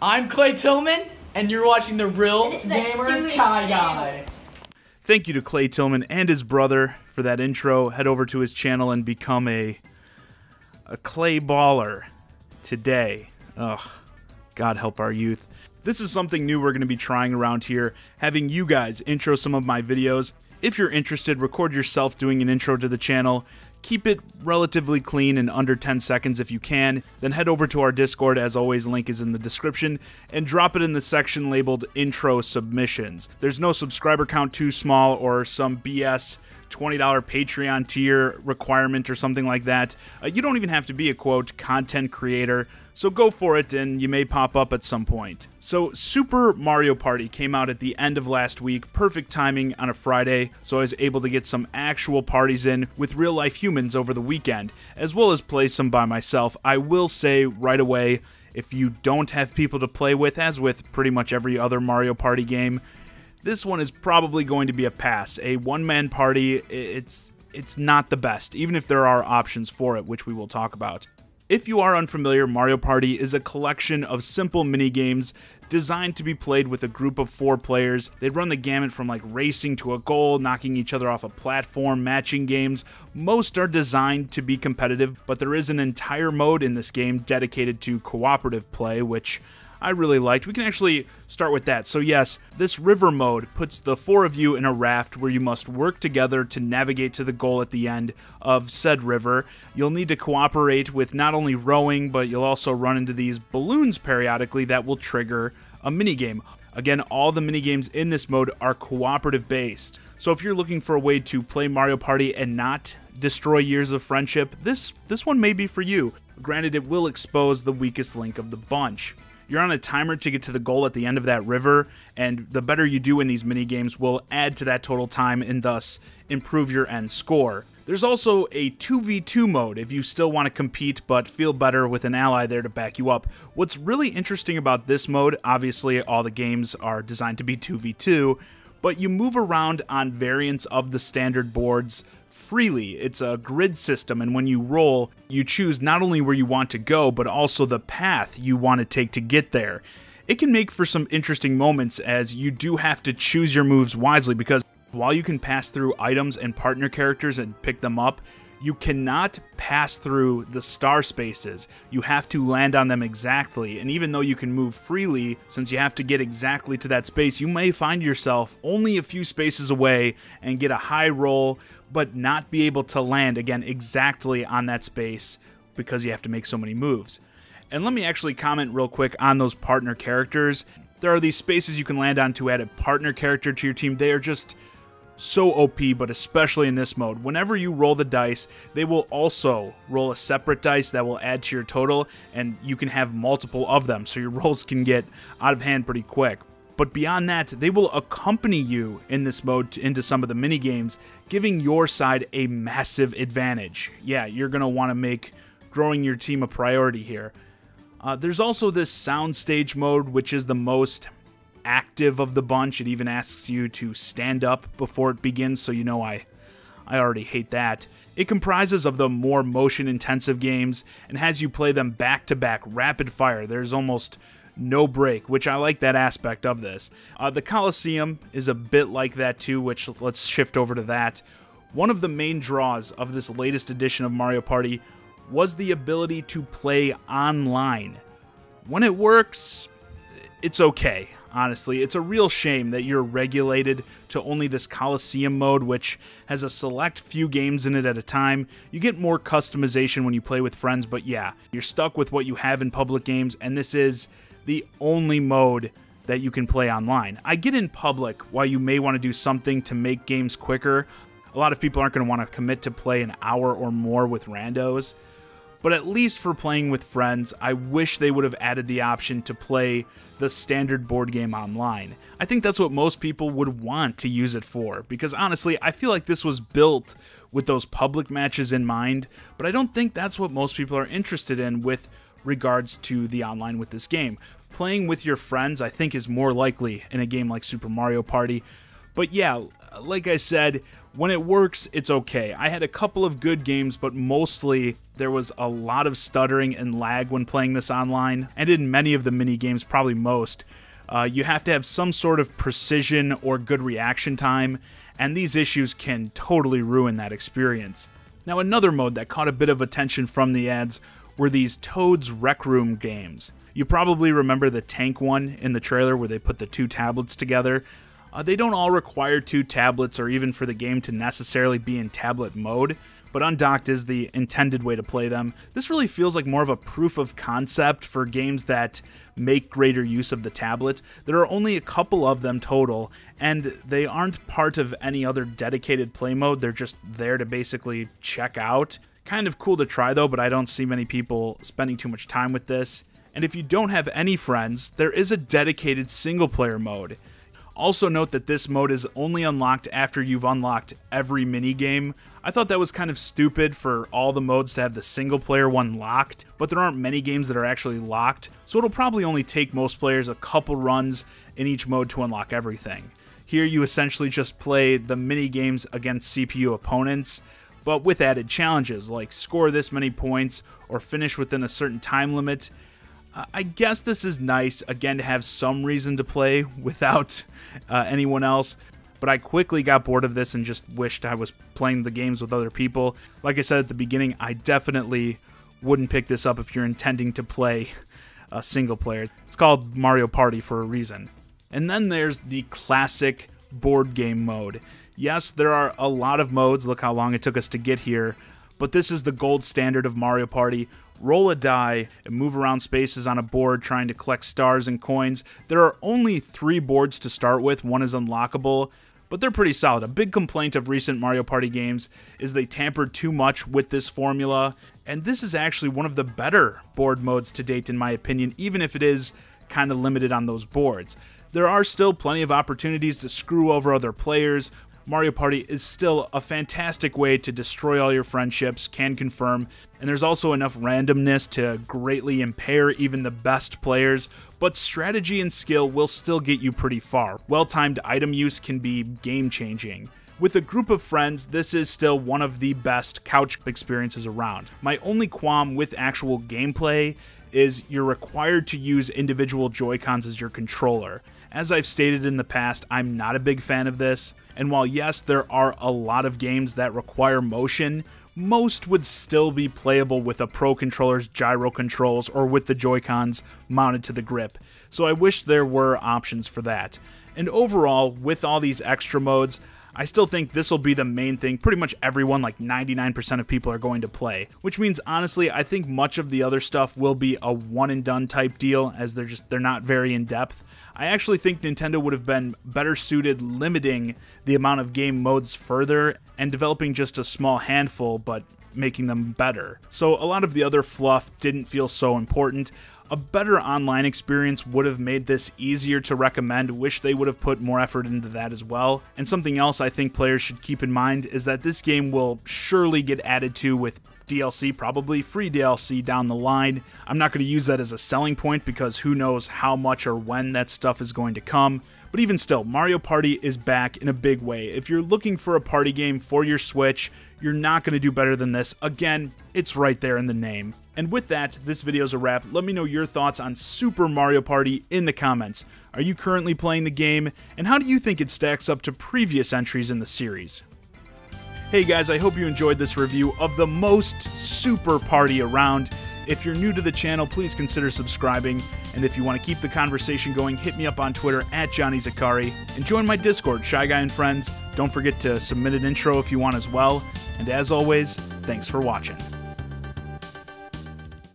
I'm Clay Tillman, and you're watching The Real Gamer Chai Guy. Thank you to Clay Tillman and his brother for that intro. Head over to his channel and become a clay baller today. Ugh, God help our youth. This is something new we're going to be trying around here, having you guys intro some of my videos. If you're interested, record yourself doing an intro to the channel. Keep it relatively clean in under 10 seconds if you can. Then head over to our Discord, as always, link is in the description, and drop it in the section labeled Intro Submissions. There's no subscriber count too small or some BS $20 Patreon tier requirement or something like that. You don't even have to be a, quote, content creator, so go for it and you may pop up at some point. So Super Mario Party came out at the end of last week, perfect timing on a Friday, so I was able to get some actual parties in with real life humans over the weekend, as well as play some by myself. I will say right away, if you don't have people to play with, as with pretty much every other Mario Party game, this one is probably going to be a pass. A one-man party, it's not the best, even if there are options for it, which we will talk about. If you are unfamiliar, Mario Party is a collection of simple mini-games designed to be played with a group of 4 players. They run the gamut from like racing to a goal, knocking each other off a platform, matching games. Most are designed to be competitive, but there is an entire mode in this game dedicated to cooperative play, which I really liked. We can actually start with that. So yes, this river mode puts the 4 of you in a raft where you must work together to navigate to the goal at the end of said river. You'll need to cooperate with not only rowing, but you'll also run into these balloons periodically that will trigger a minigame. Again, all the minigames in this mode are cooperative based. So if you're looking for a way to play Mario Party and not destroy years of friendship, this one may be for you. Granted, it will expose the weakest link of the bunch. You're on a timer to get to the goal at the end of that river, and the better you do in these minigames will add to that total time and thus improve your end score. There's also a 2v2 mode if you still want to compete but feel better with an ally there to back you up. What's really interesting about this mode, obviously all the games are designed to be 2v2, but you move around on variants of the standard boards freely. It's a grid system, and when you roll, you choose not only where you want to go, but also the path you want to take to get there. It can make for some interesting moments, as you do have to choose your moves wisely, because while you can pass through items and partner characters and pick them up, you cannot pass through the star spaces. You have to land on them exactly, and even though you can move freely, since you have to get exactly to that space, you may find yourself only a few spaces away and get a high roll, but not be able to land, again, exactly on that space because you have to make so many moves. And let me actually comment real quick on those partner characters. There are these spaces you can land on to add a partner character to your team. They are just so OP, but especially in this mode. Whenever you roll the dice, they will also roll a separate dice that will add to your total, and you can have multiple of them, so your rolls can get out of hand pretty quick. But beyond that, they will accompany you in this mode into some of the mini games, giving your side a massive advantage. Yeah, you're going to want to make growing your team a priority here. There's also this Soundstage mode, which is the most active of the bunch. It even asks you to stand up before it begins, so you know I already hate that. It comprises of the more motion-intensive games and has you play them back-to-back, rapid fire. There's almost no break, which I like that aspect of this. The Coliseum is a bit like that too, which let's shift over to that. One of the main draws of this latest edition of Mario Party was the ability to play online. When it works, it's okay. Honestly, it's a real shame that you're regulated to only this Coliseum mode, which has a select few games in it at a time. You get more customization when you play with friends, but yeah, you're stuck with what you have in public games, and this is the only mode that you can play online. I get in public why you may want to do something to make games quicker. A lot of people aren't going to want to commit to play an hour or more with randos, but at least for playing with friends, I wish they would have added the option to play the standard board game online. I think that's what most people would want to use it for, because honestly, I feel like this was built with those public matches in mind, but I don't think that's what most people are interested in with regards to the online with this game. Playing with your friends, I think, is more likely in a game like Super Mario Party. But yeah, like I said, when it works, it's okay. I had a couple of good games, but mostly There was a lot of stuttering and lag when playing this online, and in many of the mini games, probably most. You have to have some sort of precision or good reaction time, and these issues can totally ruin that experience. Now, another mode that caught a bit of attention from the ads were these Toad's Rec Room games. You probably remember the tank one in the trailer where they put the two tablets together. They don't all require two tablets or even for the game to necessarily be in tablet mode, but undocked is the intended way to play them. This really feels like more of a proof of concept for games that make greater use of the tablet. There are only a couple of them total, and they aren't part of any other dedicated play mode. They're just there to basically check out. Kind of cool to try though, but I don't see many people spending too much time with this. And if you don't have any friends, there is a dedicated single player mode. Also note that this mode is only unlocked after you've unlocked every minigame. I thought that was kind of stupid for all the modes to have the single player one locked, but there aren't many games that are actually locked, so it'll probably only take most players a couple runs in each mode to unlock everything. Here you essentially just play the minigames against CPU opponents, but with added challenges like score this many points or finish within a certain time limit. I guess this is nice, again, to have some reason to play without anyone else, but I quickly got bored of this and just wished I was playing the games with other people. Like I said at the beginning, I definitely wouldn't pick this up if you're intending to play a single player. It's called Mario Party for a reason. And then there's the classic board game mode. Yes, there are a lot of modes, look how long it took us to get here, but this is the gold standard of Mario Party. Roll a die and move around spaces on a board trying to collect stars and coins. There are only 3 boards to start with, one is unlockable, but they're pretty solid. A big complaint of recent Mario Party games is they tampered too much with this formula, and this is actually one of the better board modes to date in my opinion, even if it is kind of limited on those boards. There are still plenty of opportunities to screw over other players. Mario Party is still a fantastic way to destroy all your friendships, can confirm, and there's also enough randomness to greatly impair even the best players, but strategy and skill will still get you pretty far. Well-timed item use can be game-changing. With a group of friends, this is still one of the best couch experiences around. My only qualm with actual gameplay is you're required to use individual Joy-Cons as your controller. As I've stated in the past, I'm not a big fan of this, and while yes, there are a lot of games that require motion, most would still be playable with a Pro Controller's gyro controls or with the Joy-Cons mounted to the grip, so I wish there were options for that. And overall, with all these extra modes, I still think this will be the main thing pretty much everyone, like 99% of people, are going to play, which means honestly I think much of the other stuff will be a one and done type deal, as they're not very in depth. I actually think Nintendo would have been better suited limiting the amount of game modes further and developing just a small handful but making them better. So a lot of the other fluff didn't feel so important. A better online experience would have made this easier to recommend. Wish they would have put more effort into that as well. And something else I think players should keep in mind is that this game will surely get added to with DLC, probably free DLC down the line. I'm not going to use that as a selling point because who knows how much or when that stuff is going to come. But even still, Mario Party is back in a big way. If you're looking for a party game for your Switch, you're not going to do better than this. Again, it's right there in the name. And with that, this video's a wrap. Let me know your thoughts on Super Mario Party in the comments. Are you currently playing the game? And how do you think it stacks up to previous entries in the series? Hey guys, I hope you enjoyed this review of the most super party around. If you're new to the channel, please consider subscribing. And if you want to keep the conversation going, hit me up on Twitter @JohnnyZakari. And join my Discord, Shy Guy and Friends. Don't forget to submit an intro if you want as well. And as always, thanks for watching.